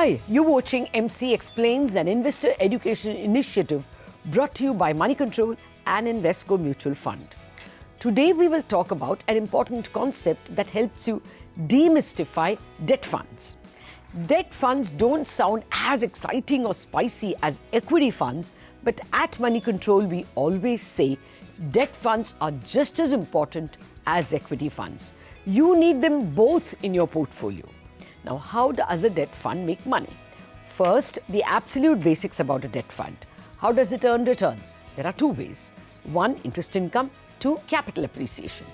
Hi, you're watching MC Explains, an investor education initiative brought to you by Moneycontrol and Invesco Mutual Fund. Today we will talk about an important concept that helps you demystify debt funds. Debt funds don't sound as exciting or spicy as equity funds, but at Moneycontrol we always say debt funds are just as important as equity funds. You need them both in your portfolio. Now, how does a debt fund make money? First, the absolute basics about a debt fund. How does it earn returns? There are two ways. One, interest income. Two, capital appreciation.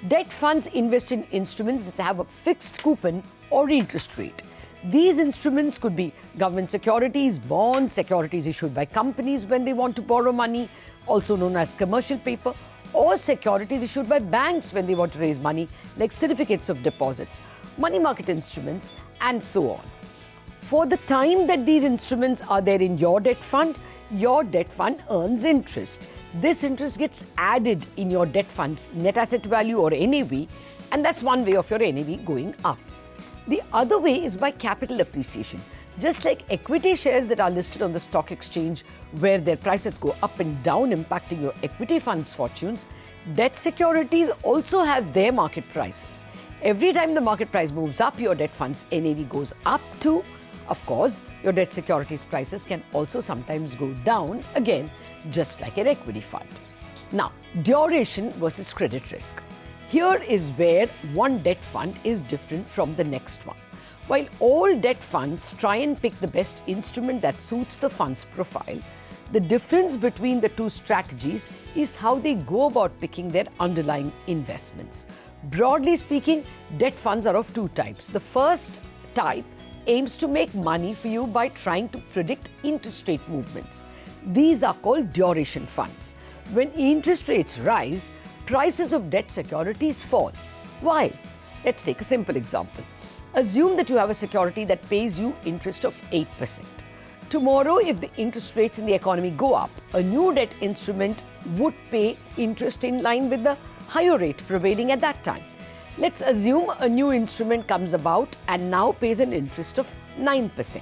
Debt funds invest in instruments that have a fixed coupon or interest rate. These instruments could be government securities, bonds, securities issued by companies when they want to borrow money, also known as commercial paper, or securities issued by banks when they want to raise money, like certificates of deposits, money market instruments, and so on. For the time that these instruments are there in your debt fund earns interest. This interest gets added in your debt fund's net asset value or NAV, and that's one way of your NAV going up. The other way is by capital appreciation. Just like equity shares that are listed on the stock exchange, where their prices go up and down, impacting your equity fund's fortunes, debt securities also have their market prices. Every time the market price moves up, your debt fund's NAV goes up too. Of course, your debt securities prices can also sometimes go down, again, just like an equity fund. Now, duration versus credit risk. Here is where one debt fund is different from the next one. While all debt funds try and pick the best instrument that suits the fund's profile, the difference between the two strategies is how they go about picking their underlying investments. Broadly speaking, debt funds are of two types. The first type aims to make money for you by trying to predict interest rate movements. These are called duration funds. When interest rates rise, prices of debt securities fall. Why? Let's take a simple example. Assume that you have a security that pays you interest of 8%. Tomorrow, if the interest rates in the economy go up, a new debt instrument would pay interest in line with the higher rate prevailing at that time. Let's assume a new instrument comes about and now pays an interest of 9%.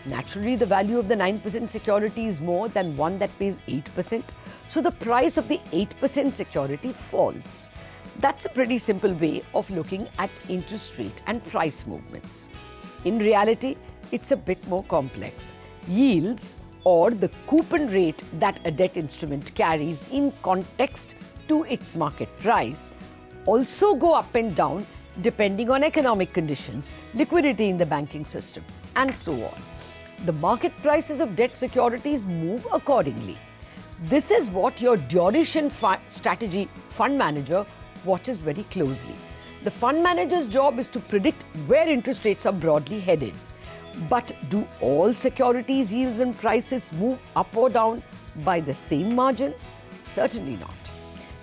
Naturally, the value of the 9% security is more than one that pays 8%, so the price of the 8% security falls. That's a pretty simple way of looking at interest rate and price movements. In reality, it's a bit more complex. Yields, or the coupon rate that a debt instrument carries in context to its market price, also go up and down depending on economic conditions, liquidity in the banking system, and so on. The market prices of debt securities move accordingly. This is what your duration strategy fund manager watches very closely. The fund manager's job is to predict where interest rates are broadly headed. But do all securities yields and prices move up or down by the same margin? Certainly not.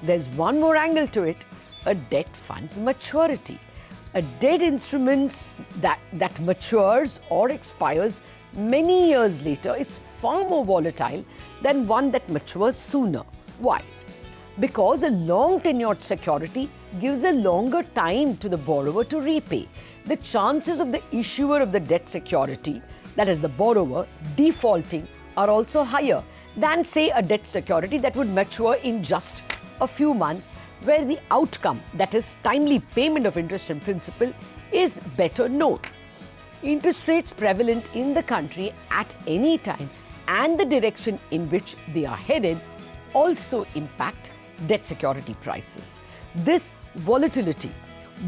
There's one more angle to it: a debt fund's maturity. A debt instrument that matures or expires many years later is far more volatile than one that matures sooner. Why? Because a long tenured security gives a longer time to the borrower to repay. The chances of the issuer of the debt security, that is the borrower, defaulting are also higher than, say, a debt security that would mature in just a few months, where the outcome, that is timely payment of interest and principal, is better known. Interest rates prevalent in the country at any time and the direction in which they are headed also impact debt security prices. This volatility,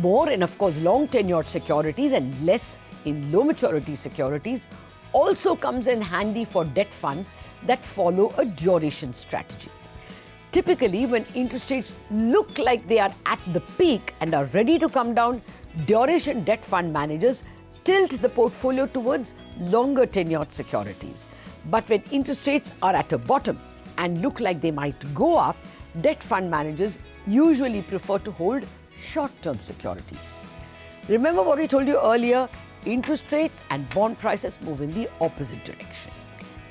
more in, of course, long tenured securities and less in low maturity securities, also comes in handy for debt funds that follow a duration strategy. Typically, when interest rates look like they are at the peak and are ready to come down, duration debt fund managers tilt the portfolio towards longer tenured securities. But when interest rates are at a bottom and look like they might go up, debt fund managers usually prefer to hold short-term securities. Remember what we told you earlier? Interest rates and bond prices move in the opposite direction.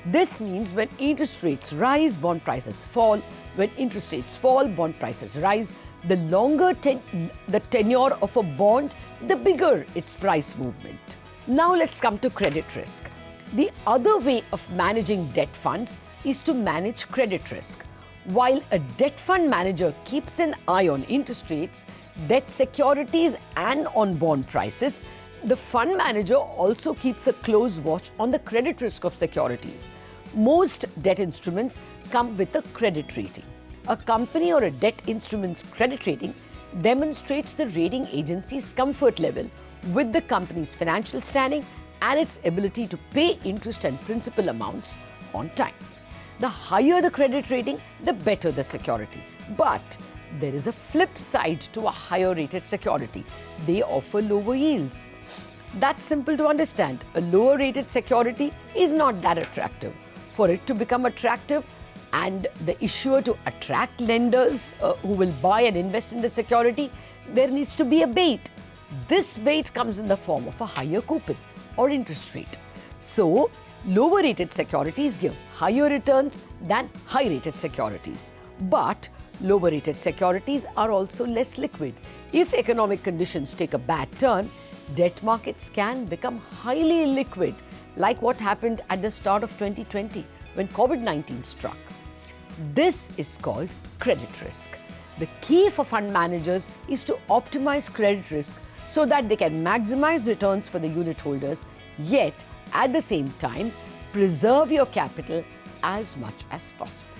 This means when interest rates rise, bond prices fall. When interest rates fall, bond prices rise. The longer the tenure of a bond, the bigger its price movement. Now let's come to credit risk. The other way of managing debt funds is to manage credit risk. While a debt fund manager keeps an eye on interest rates, debt securities and on bond prices, the fund manager also keeps a close watch on the credit risk of securities. Most debt instruments come with a credit rating. A company or a debt instrument's credit rating demonstrates the rating agency's comfort level with the company's financial standing and its ability to pay interest and principal amounts on time. The higher the credit rating, the better the security. But there is a flip side to a higher rated security. They offer lower yields. That's simple to understand. A lower rated security is not that attractive. For it to become attractive and the issuer to attract lenders who will buy and invest in the security, there needs to be a bait. This bait comes in the form of a higher coupon or interest rate. So, lower rated securities give higher returns than high rated securities. But lower rated securities are also less liquid. If economic conditions take a bad turn, debt markets can become highly illiquid, like what happened at the start of 2020 when COVID-19 struck. This is called credit risk. The key for fund managers is to optimize credit risk so that they can maximize returns for the unit holders, yet at the same time preserve your capital as much as possible.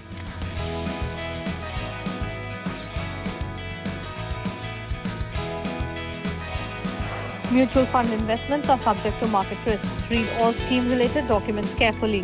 Mutual fund investments are subject to market risks. Read all scheme-related documents carefully.